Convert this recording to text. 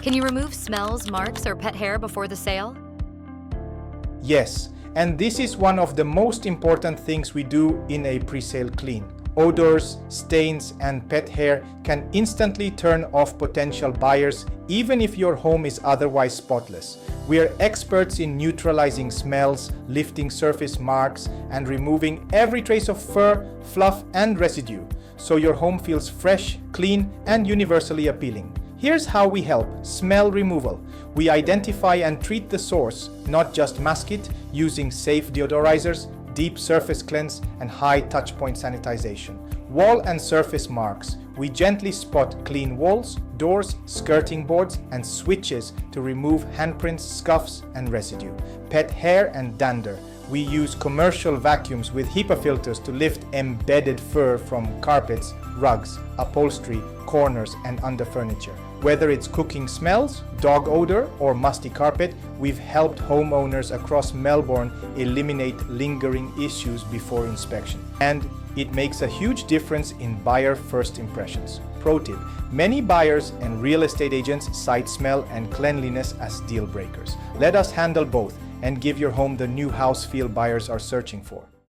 Can you remove smells, marks, or pet hair before the sale? Yes, and this is one of the most important things we do in a pre-sale clean. Odors, stains, and pet hair can instantly turn off potential buyers even if your home is otherwise spotless. We are experts in neutralizing smells, lifting surface marks, and removing every trace of fur, fluff, and residue, so your home feels fresh, clean, and universally appealing. Here's how we help: smell removal. We identify and treat the source, not just mask it, using safe deodorizers, deep surface cleanse, and high touchpoint sanitization. Wall and surface marks. We gently spot clean walls, doors, skirting boards, and switches to remove handprints, scuffs, and residue. Pet hair and dander. We use commercial vacuums with HEPA filters to lift embedded fur from carpets, rugs, upholstery, corners, and under furniture. Whether it's cooking smells, dog odor, or musty carpet, we've helped homeowners across Melbourne eliminate lingering issues before inspection. And it makes a huge difference in buyer first impressions. Pro tip: many buyers and real estate agents cite smell and cleanliness as deal breakers. Let us handle both and give your home the new house feel buyers are searching for.